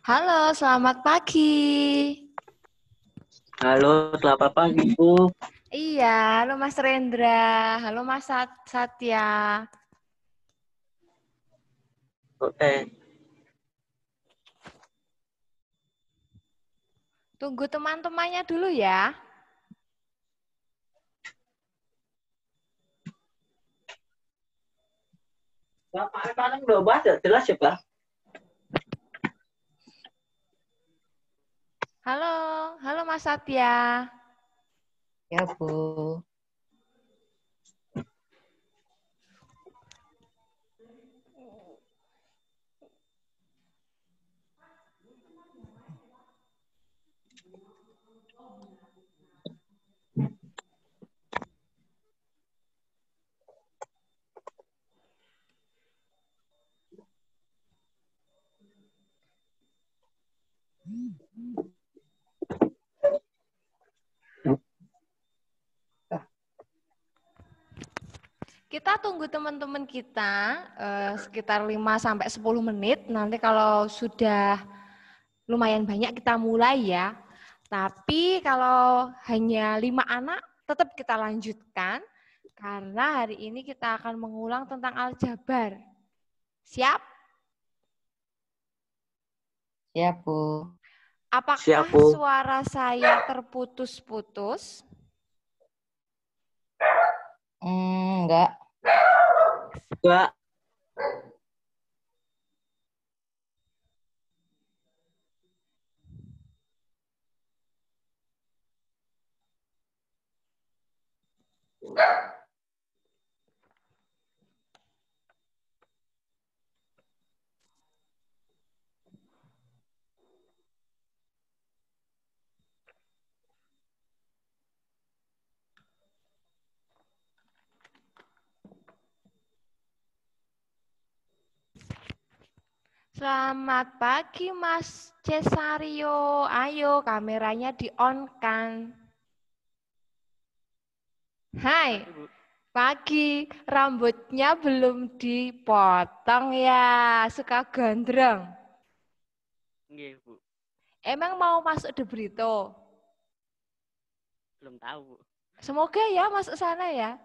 Halo, selamat pagi. Halo, selamat pagi, Bu. Iya, halo Mas Rendra. Halo Mas Satya. Oke. Tunggu teman-temannya dulu ya. Kemarin udah bahas ya, jelas ya, Pak? Halo, halo Mas Satya. Ya, Bu. Kita tunggu teman-teman kita sekitar 5-10 menit. Nanti kalau sudah lumayan banyak kita mulai ya. Tapi kalau hanya 5 anak tetap kita lanjutkan. Karena hari ini kita akan mengulang tentang aljabar. Siap? Siap, Bu. Apakah Siap, Bu. suara saya terputus-putus? Enggak. Enggak. Selamat pagi Mas Cesario. Ayo kameranya di-on-kan. Hai, pagi. Rambutnya belum dipotong ya, suka gondrong. Nggih, Bu. Emang mau masuk De Brito? Belum tahu, Bu. Semoga ya masuk sana ya.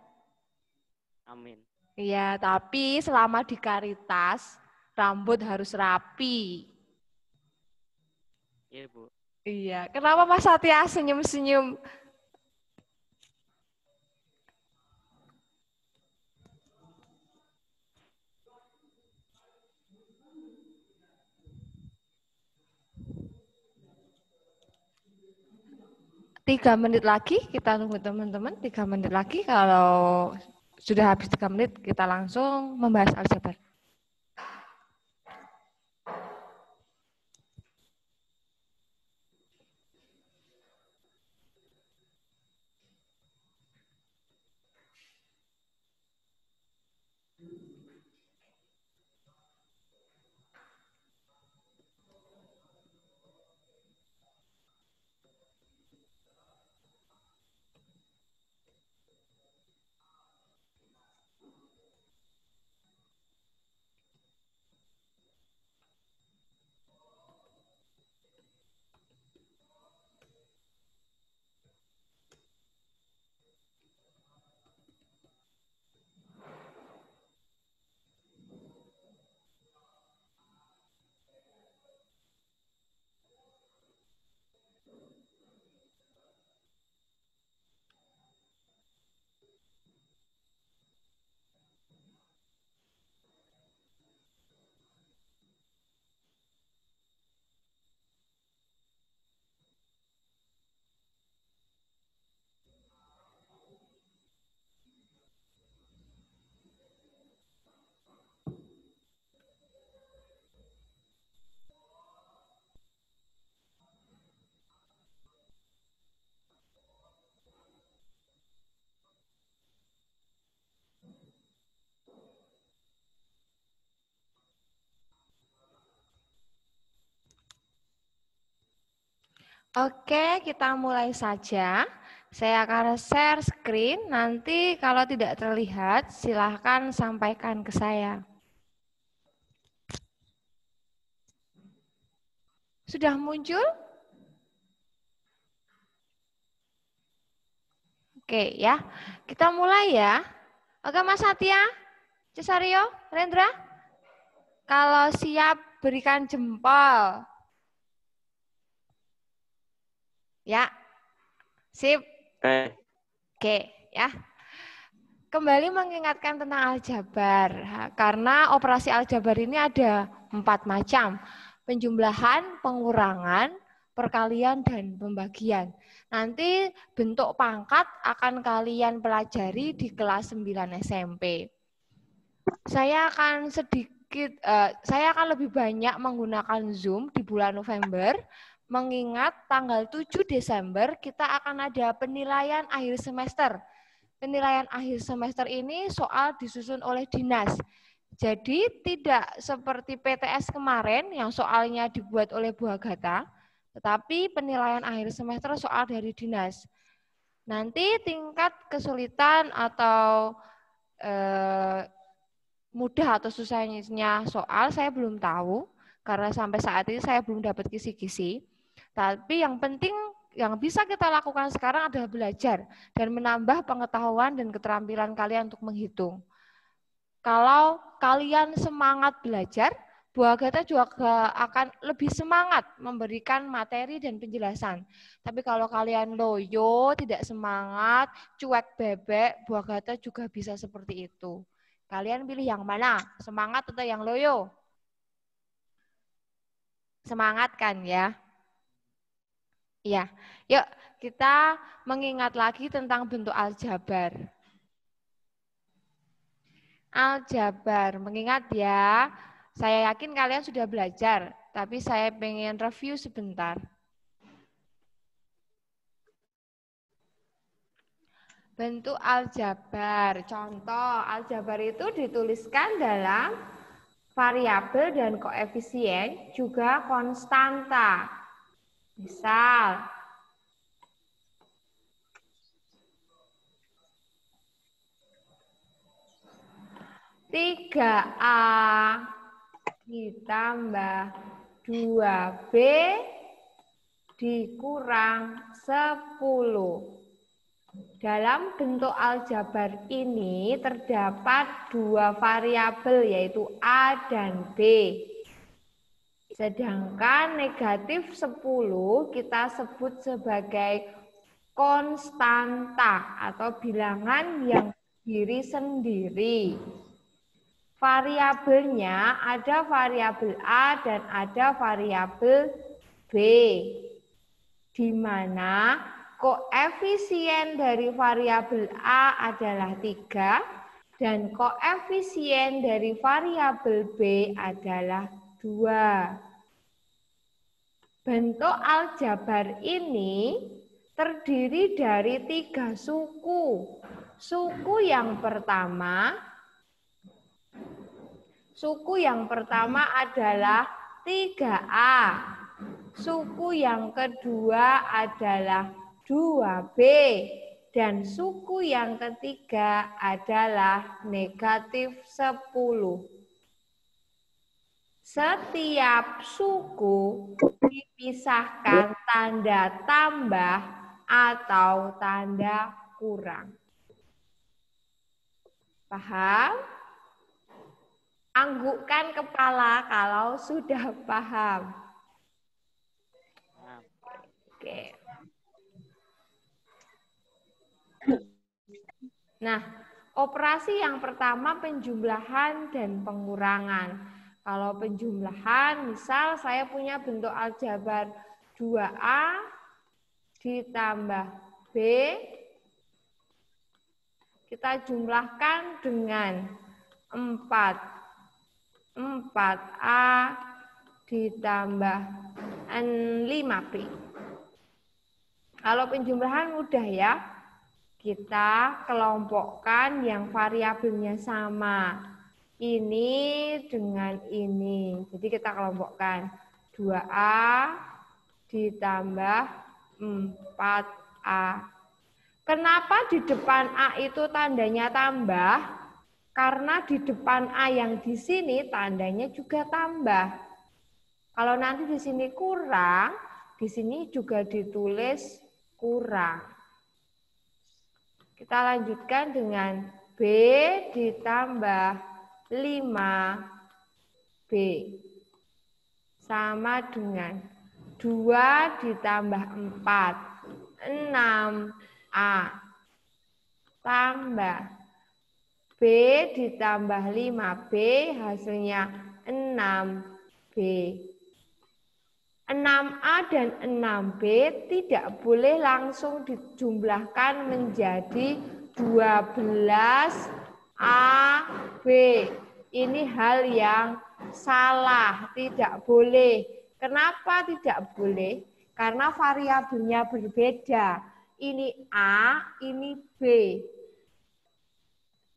Amin. Iya, tapi selama di Karitas, rambut harus rapi. Iya, Bu. Iya, kenapa Mas Satya senyum-senyum? Tiga menit lagi, kita tunggu teman-teman. 3 menit lagi, kalau sudah habis 3 menit, kita langsung membahas aljabar. Oke, kita mulai saja. Saya akan share screen. Nanti kalau tidak terlihat, silahkan sampaikan ke saya. Sudah muncul? Oke ya, kita mulai ya. Oke Mas Satya, Cesario, Rendra. Kalau siap berikan jempol. Ya, sip. Oke ya. Kembali mengingatkan tentang aljabar. Karena operasi aljabar ini ada 4 macam. Penjumlahan, pengurangan, perkalian, dan pembagian. Nanti bentuk pangkat akan kalian pelajari di kelas 9 SMP. Saya akan lebih banyak menggunakan Zoom di bulan November, mengingat tanggal 7 Desember kita akan ada penilaian akhir semester. Penilaian akhir semester ini soal disusun oleh dinas. Jadi tidak seperti PTS kemarin yang soalnya dibuat oleh Bu Agatha, tetapi penilaian akhir semester soal dari dinas. Nanti tingkat kesulitan atau mudah atau susahnya soal saya belum tahu, karena sampai saat ini saya belum dapat kisi-kisi. Tapi yang penting yang bisa kita lakukan sekarang adalah belajar dan menambah pengetahuan dan keterampilan kalian untuk menghitung. Kalau kalian semangat belajar, Bu Agatha juga akan lebih semangat memberikan materi dan penjelasan. Tapi kalau kalian loyo, tidak semangat, cuek bebek, Bu Agatha juga bisa seperti itu. Kalian pilih yang mana? Semangat atau yang loyo? Semangat kan ya? Iya. Yuk, kita mengingat lagi tentang bentuk aljabar. Aljabar, mengingat ya, saya yakin kalian sudah belajar, tapi saya pengen review sebentar. Bentuk aljabar, contoh aljabar itu dituliskan dalam variabel dan koefisien, juga konstanta. Misal, tiga A ditambah 2B dikurang 10. Dalam bentuk aljabar ini terdapat 2 variabel yaitu A dan B. Sedangkan negatif 10 kita sebut sebagai konstanta atau bilangan yang berdiri sendiri. Variabelnya ada variabel A dan ada variabel B, di mana koefisien dari variabel A adalah 3 dan koefisien dari variabel B adalah 2. Bentuk aljabar ini terdiri dari 3 suku. Suku yang pertama adalah 3A. Suku yang kedua adalah 2B. Dan suku yang ketiga adalah negatif 10. Setiap suku dipisahkan tanda tambah atau tanda kurang. Paham? Anggukkan kepala kalau sudah paham. Oke. Nah, operasi yang pertama penjumlahan dan pengurangan. Kalau penjumlahan, misal saya punya bentuk aljabar 2A ditambah B, kita jumlahkan dengan 4A ditambah 5B. Kalau penjumlahan mudah ya, kita kelompokkan yang variabelnya sama. Ini dengan ini. Jadi kita kelompokkan 2A ditambah 4A. Kenapa di depan A itu tandanya tambah? Karena di depan A yang di sini tandanya juga tambah. Kalau nanti di sini kurang, di sini juga ditulis kurang. Kita lanjutkan dengan B ditambah 5B. Sama dengan 2 ditambah 4, 6A. Tambah B ditambah 5B hasilnya 6B. 6A dan 6B tidak boleh langsung dijumlahkan menjadi 12AB. Ini hal yang salah, tidak boleh. Kenapa tidak boleh? Karena variabelnya berbeda. Ini A, ini B.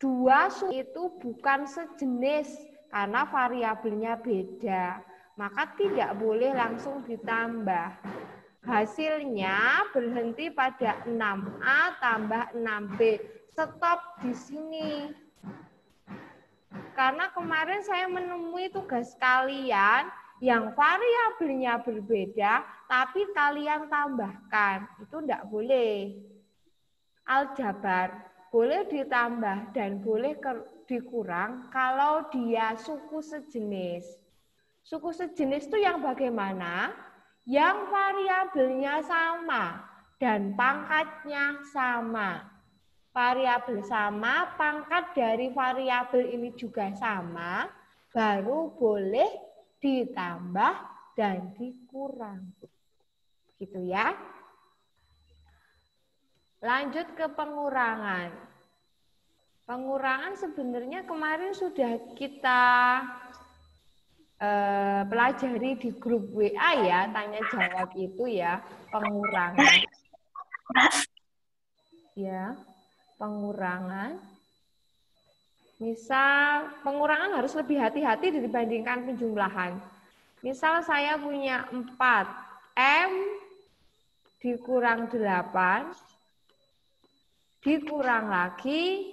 Dua itu bukan sejenis karena variabelnya beda. Maka tidak boleh langsung ditambah. Hasilnya berhenti pada 6A tambah 6B. Stop di sini. Karena kemarin saya menemui tugas kalian yang variabelnya berbeda, tapi kalian tambahkan. Itu tidak boleh. Aljabar boleh ditambah dan boleh dikurang kalau dia suku sejenis. Suku sejenis itu yang bagaimana? Yang variabelnya sama dan pangkatnya sama. Variabel sama, pangkat dari variabel ini juga sama, baru boleh ditambah dan dikurang. Gitu ya. Lanjut ke pengurangan. Pengurangan sebenarnya kemarin sudah kita pelajari di grup WA ya, tanya jawab itu ya, pengurangan. Ya, pengurangan. Misal pengurangan harus lebih hati-hati dibandingkan penjumlahan. Misal saya punya 4M dikurang 8, dikurang lagi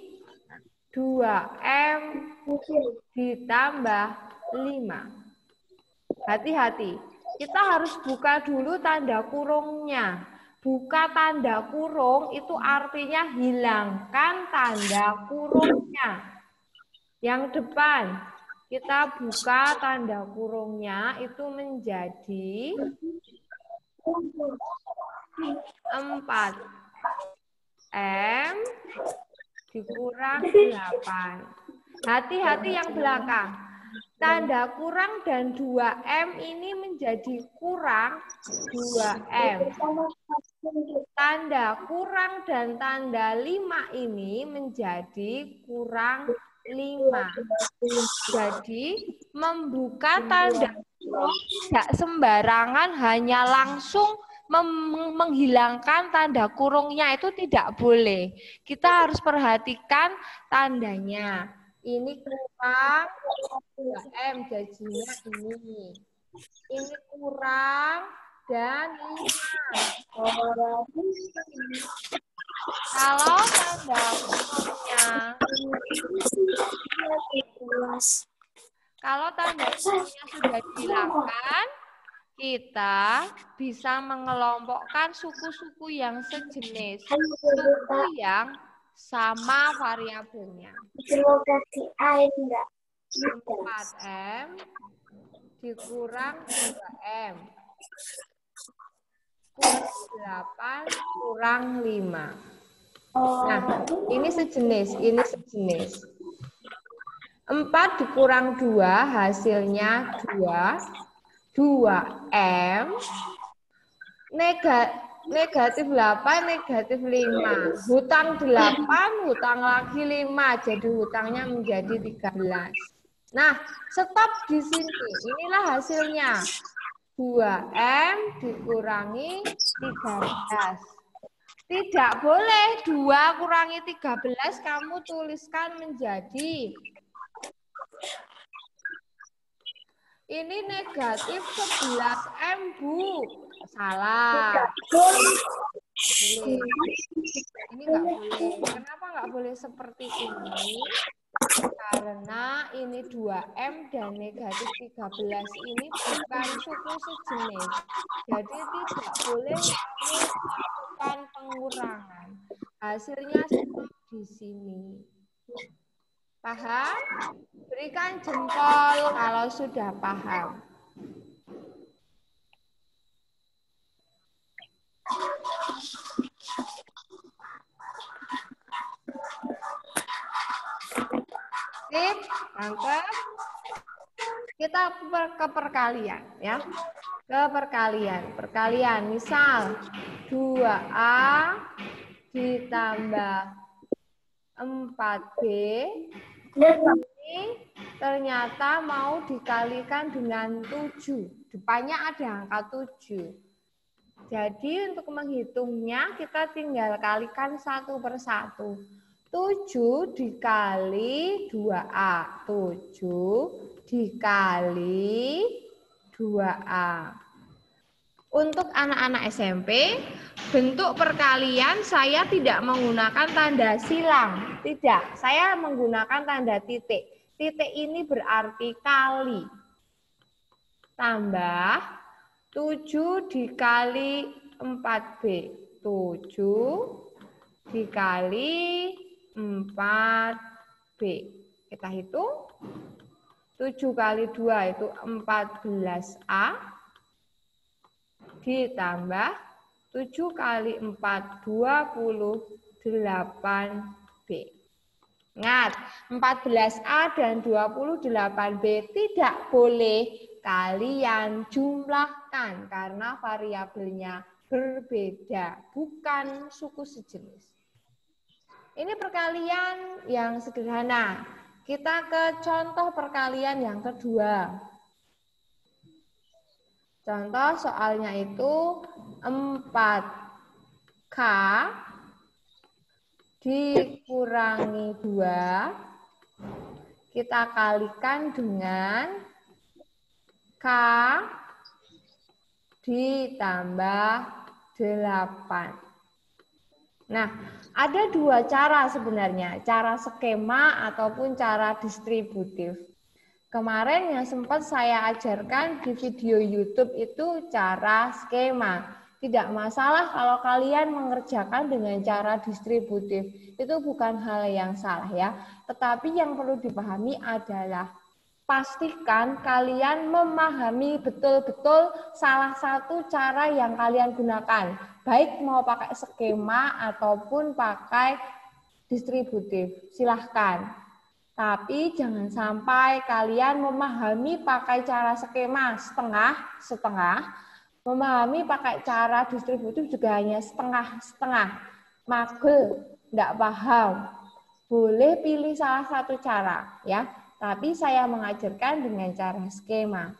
2M ditambah 5. Hati-hati, kita harus buka dulu tanda kurungnya. Buka tanda kurung itu artinya hilangkan tanda kurungnya. Yang depan, kita buka tanda kurungnya itu menjadi 4M dikurang 8. Hati-hati yang belakang. Tanda kurang dan 2M ini menjadi kurang 2M. Tanda kurang dan tanda 5 ini menjadi kurang 5. Jadi membuka tanda kurung tidak sembarangan hanya langsung menghilangkan tanda kurungnya itu tidak boleh. Kita harus perhatikan tandanya. Ini kurang 2M gajinya ini. Ini kurang dan 5. Kalau tanda kurungnya sudah dihilangkan, kita bisa mengelompokkan suku-suku yang sejenis, suku yang sama variabelnya. 4M dikurang 2M. Kurang 8 kurang 5. Nah, ini sejenis, ini sejenis. 4 dikurang 2 hasilnya 2. 2M negatif 8, negatif 5. Hutang 8, hutang lagi 5. Jadi hutangnya menjadi 13. Nah, stop di sini. Inilah hasilnya. 2M dikurangi 13. Tidak boleh 2 kurangi 13 kamu tuliskan menjadi. Ini negatif 11M, Bu. Salah. Boleh. Ini nggak boleh. Kenapa nggak boleh seperti ini? Karena ini 2M dan negatif 13 ini bukan suku sejenis. Jadi tidak boleh kamu lakukan pengurangan. Hasilnya stop di sini. Paham? Berikan jempol kalau sudah paham. Sip, mantap. Kita ke perkalian ya. Ke perkalian. Perkalian misal 2A ditambah 4B ini ternyata mau dikalikan dengan 7. Depannya ada angka 7. Jadi untuk menghitungnya kita tinggal kalikan satu per satu. 7 dikali 2A. 7 dikali 2A. Untuk anak-anak SMP, bentuk perkalian saya tidak menggunakan tanda silang. Tidak, saya menggunakan tanda titik. Titik ini berarti kali. Tambah 7 dikali 4B. 7 dikali 4B. Kita hitung. 7 kali 2 itu 14A. Ditambah 7 kali 4, 28B. Ingat, 14A dan 28B tidak boleh kalian jumlahkan karena variabelnya berbeda, bukan suku sejenis. Ini perkalian yang sederhana. Kita ke contoh perkalian yang kedua. Contoh soalnya itu 4K dikurangi 2, kita kalikan dengan K ditambah 8. Nah, ada dua cara sebenarnya, cara skema ataupun cara distributif. Kemarin yang sempat saya ajarkan di video YouTube itu cara skema. Tidak masalah kalau kalian mengerjakan dengan cara distributif. Itu bukan hal yang salah ya. Tetapi yang perlu dipahami adalah pastikan kalian memahami betul-betul salah satu cara yang kalian gunakan. Baik mau pakai skema ataupun pakai distributif. Silahkan. Tapi jangan sampai kalian memahami pakai cara skema setengah-setengah, memahami pakai cara distributif juga hanya setengah-setengah. Magel, tidak paham. Boleh pilih salah satu cara, ya. Tapi saya mengajarkan dengan cara skema.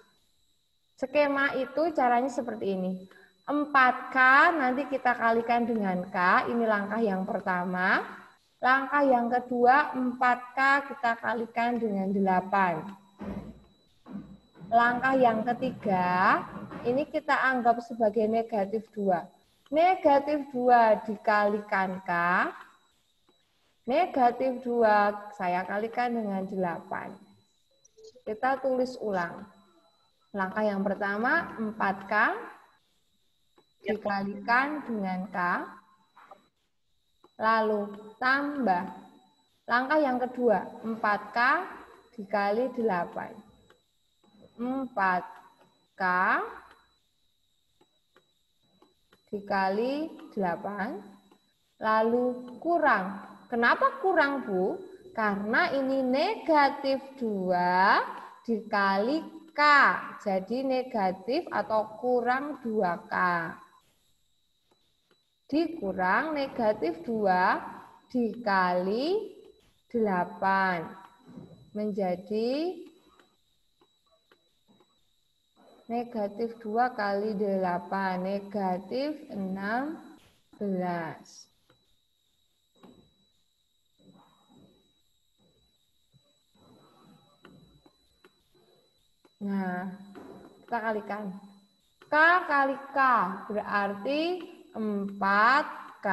Skema itu caranya seperti ini. 4K nanti kita kalikan dengan K, ini langkah yang pertama. Langkah yang kedua, 4K kita kalikan dengan 8. Langkah yang ketiga, ini kita anggap sebagai negatif 2. Negatif 2 dikalikan K. Negatif 2 saya kalikan dengan 8. Kita tulis ulang. Langkah yang pertama, 4K dikalikan dengan K. Lalu tambah. Langkah yang kedua, 4K dikali 8. 4K dikali 8. Lalu kurang. Kenapa kurang, Bu? Karena ini negatif 2 dikali K. Jadi negatif atau kurang 2K. Dikurang negatif 2 dikali 8 menjadi negatif 2 kali 8, negatif 16. Nah, kita kalikan. K kali K berarti 4K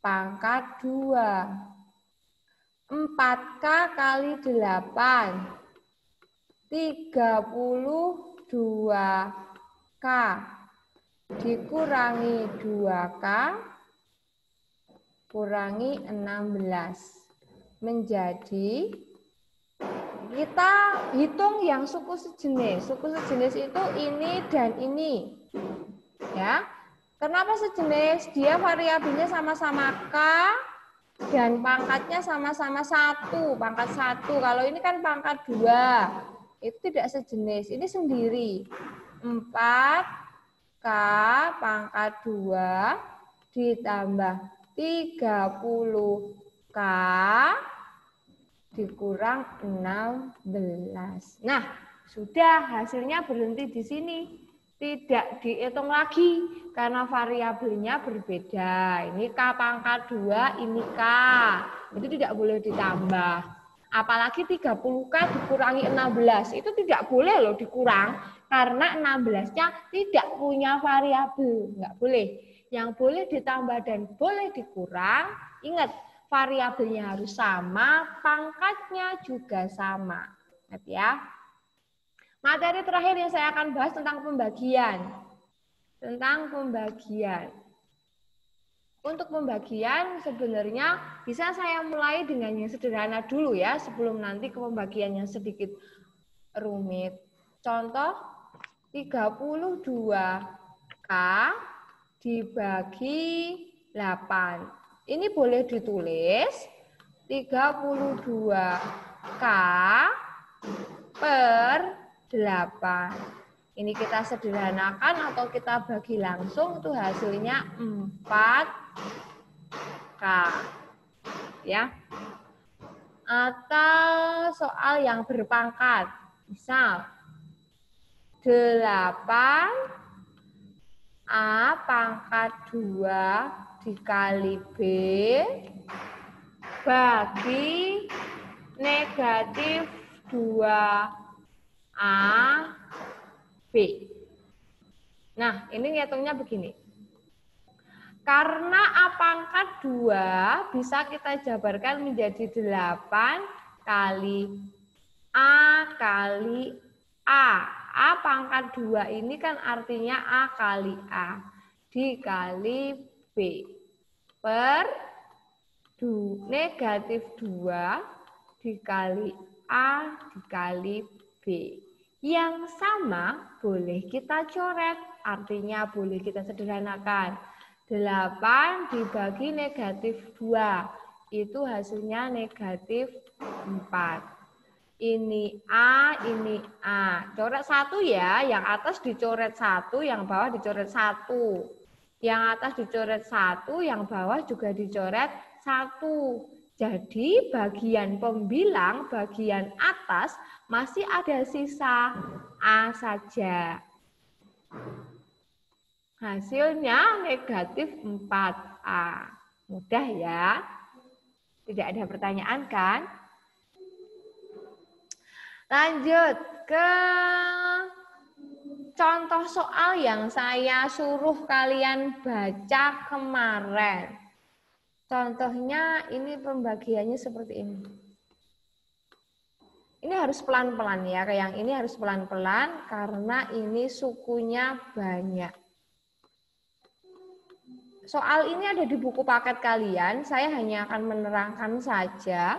pangkat 2. 4K kali 8. 32K dikurangi 2K kurangi 16 menjadi, kita hitung yang suku sejenis. Suku sejenis itu ini dan ini. Ya. Kenapa sejenis? Dia variabelnya sama-sama K dan pangkatnya sama-sama 1, pangkat 1. Kalau ini kan pangkat 2. Itu tidak sejenis, ini sendiri. 4K pangkat 2 ditambah 30K dikurang 16. Nah, sudah hasilnya berhenti di sini. Tidak dihitung lagi karena variabelnya berbeda. Ini K pangkat 2, ini K. Itu tidak boleh ditambah. Apalagi 30K dikurangi 16. Itu tidak boleh loh dikurang karena 16-nya tidak punya variabel. Enggak boleh. Yang boleh ditambah dan boleh dikurang, ingat variabelnya harus sama, pangkatnya juga sama. Ingat ya. Materi terakhir yang saya akan bahas tentang pembagian. Tentang pembagian. Untuk pembagian sebenarnya bisa saya mulai dengan yang sederhana dulu ya, sebelum nanti ke pembagian yang sedikit rumit. Contoh 32K dibagi 8. Ini boleh ditulis 32K per 8. Ini kita sederhanakan atau kita bagi langsung, itu hasilnya 4K. Ya. Atau soal yang berpangkat. Misal 8A pangkat 2 dikali B bagi negatif 2A B. Nah, ini ngitungnya begini. Karena A pangkat 2 bisa kita jabarkan menjadi 8 kali A kali A. A pangkat 2 ini kan artinya A kali A dikali B per negatif 2 dikali A dikali B. Yang sama boleh kita coret, artinya boleh kita sederhanakan. 8 dibagi negatif 2, itu hasilnya negatif 4. Ini A, ini A. Coret 1 ya, yang atas dicoret 1, yang bawah dicoret 1. Yang atas dicoret 1, yang bawah juga dicoret 1. Jadi bagian pembilang, bagian atas masih ada sisa A saja. Hasilnya negatif 4A. Mudah ya? Tidak ada pertanyaan kan? Lanjut ke contoh soal yang saya suruh kalian baca kemarin. Contohnya ini pembagiannya seperti ini. Ini harus pelan-pelan ya, kayak yang ini harus pelan-pelan karena ini sukunya banyak. Soal ini ada di buku paket kalian, saya hanya akan menerangkan saja.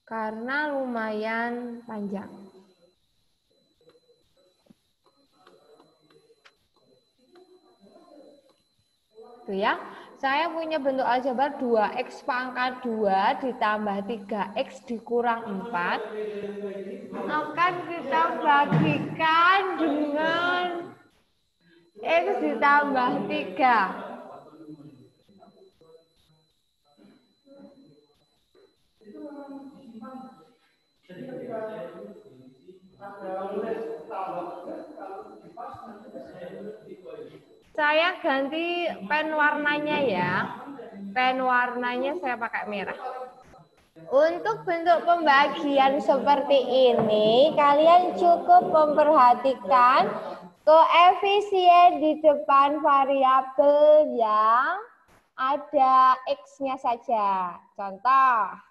Karena lumayan panjang. Tuh ya, saya punya bentuk aljabar 2x pangkat 2 ditambah 3x dikurang 4. Akan kita bagikan dengan x ditambah 3. Saya ganti pen warnanya ya. Pen warnanya saya pakai merah. Untuk bentuk pembagian seperti ini, kalian cukup memperhatikan koefisien di depan variabel yang ada X-nya saja. Contoh,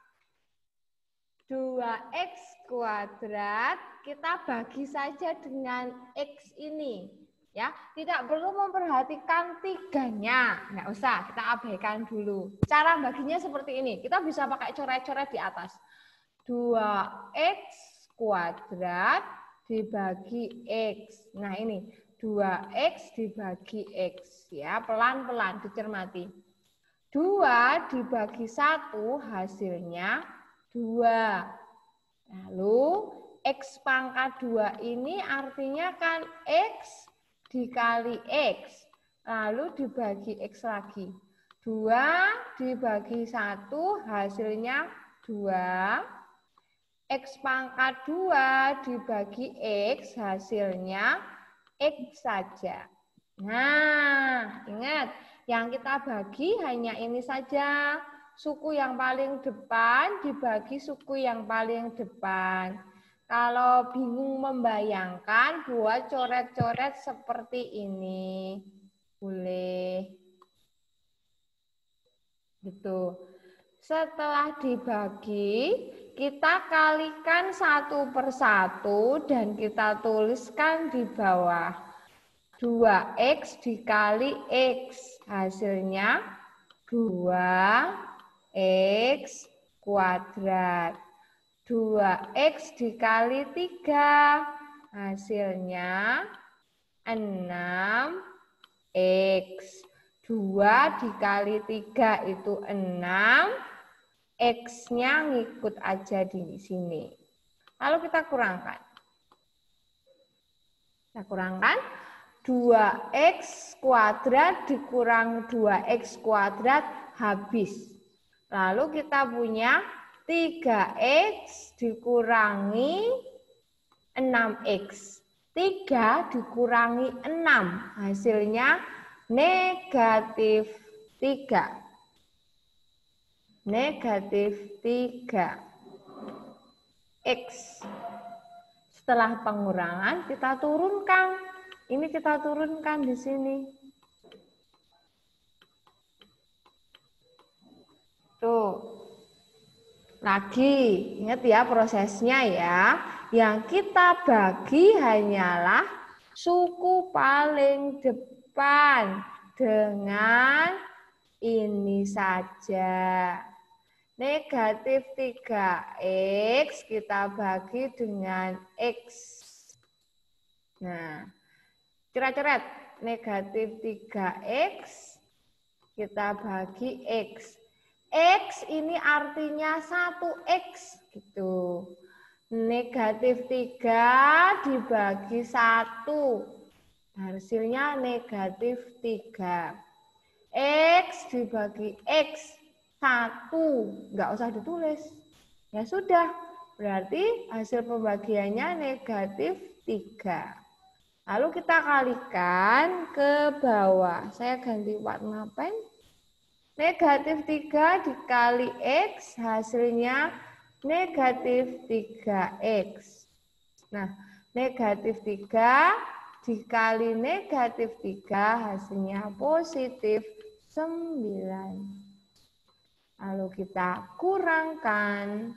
2X kuadrat kita bagi saja dengan X ini. Ya, tidak perlu memperhatikan tiganya, nggak usah, kita abaikan dulu. Cara baginya seperti ini, kita bisa pakai coret-coret di atas. 2X kuadrat dibagi X. Nah ini, 2X dibagi X. Ya, pelan-pelan dicermati. 2 dibagi 1 hasilnya 2. Lalu, X pangkat 2 ini artinya kan X dikali X, lalu dibagi X lagi. 2 dibagi 1 hasilnya 2. X pangkat 2 dibagi X hasilnya X saja. Nah, ingat, yang kita bagi hanya ini saja. Suku yang paling depan dibagi suku yang paling depan. Kalau bingung membayangkan, buat coret-coret seperti ini. Boleh. Gitu. Setelah dibagi, kita kalikan satu persatu dan kita tuliskan di bawah. 2X dikali X. Hasilnya 2X kuadrat. 2X dikali 3, hasilnya 6X. 2 dikali 3 itu 6, X-nya ngikut aja di sini. Lalu kita kurangkan. Kita kurangkan, 2X kuadrat dikurang 2X kuadrat habis. Lalu kita punya 3X dikurangi 6X. 3 dikurangi 6. Hasilnya negatif 3. Negatif 3X. Setelah pengurangan kita turunkan. Ini kita turunkan di sini. Tuh. Lagi, ingat ya prosesnya ya. Yang kita bagi hanyalah suku paling depan dengan ini saja. Negatif 3X kita bagi dengan X. Nah, coret-coret. Negatif 3X kita bagi X. X ini artinya 1X gitu. Negatif 3 dibagi 1. Hasilnya negatif 3. X dibagi X 1. Nggak usah ditulis. Ya sudah. Berarti hasil pembagiannya negatif 3. Lalu kita kalikan ke bawah. Saya ganti warna pen. Negatif 3 dikali X hasilnya negatif 3X. Nah, negatif 3 dikali negatif 3 hasilnya positif 9. Lalu kita kurangkan.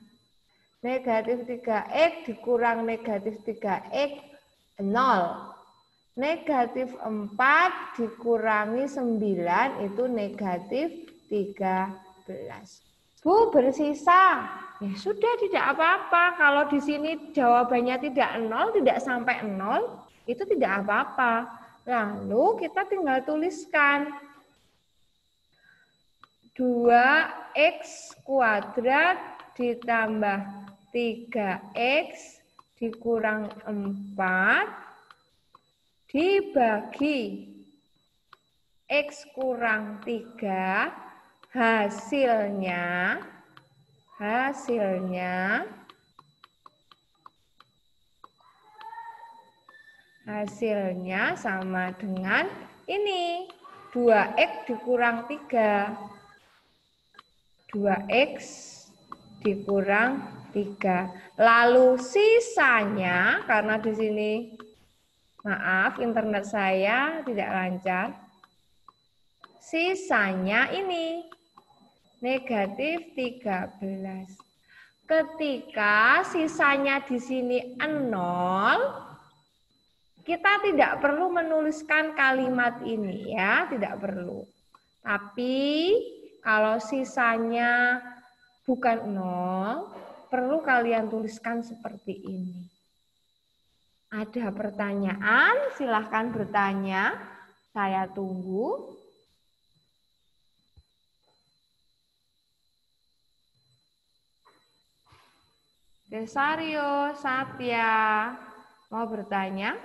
Negatif 3X dikurang negatif 3X 0. Negatif 4 dikurangi 9 itu negatif 13. Bu, bersisa. Ya sudah, tidak apa-apa. Kalau di sini jawabannya tidak 0, tidak sampai 0, itu tidak apa-apa. Lalu kita tinggal tuliskan. 2X kuadrat ditambah 3X dikurang 4 dibagi X kurang 3, hasilnya sama dengan ini. 2X dikurang 3. 2X dikurang 3. Lalu sisanya, karena di sini, maaf, internet saya tidak lancar. Sisanya ini, negatif 13. Ketika sisanya di sini 0, kita tidak perlu menuliskan kalimat ini ya, tidak perlu. Tapi kalau sisanya bukan 0, perlu kalian tuliskan seperti ini. Ada pertanyaan? Silahkan bertanya. Saya tunggu. Desario, Satya, mau bertanya?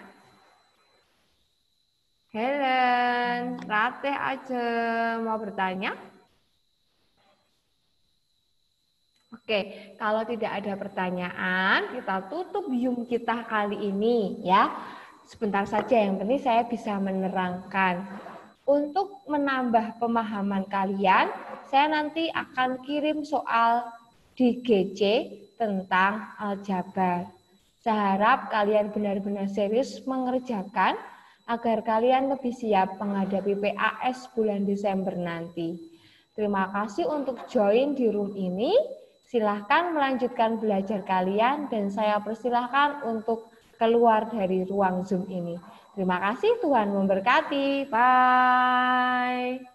Helen, Rateh aja mau bertanya? Oke, kalau tidak ada pertanyaan, kita tutup Zoom kita kali ini ya. Sebentar saja, yang penting saya bisa menerangkan. Untuk menambah pemahaman kalian, saya nanti akan kirim soal di GC tentang aljabar. Saya harap kalian benar-benar serius mengerjakan agar kalian lebih siap menghadapi PAS bulan Desember nanti. Terima kasih untuk join di room ini. Silahkan melanjutkan belajar kalian dan saya persilahkan untuk keluar dari ruang Zoom ini. Terima kasih, Tuhan memberkati. Bye.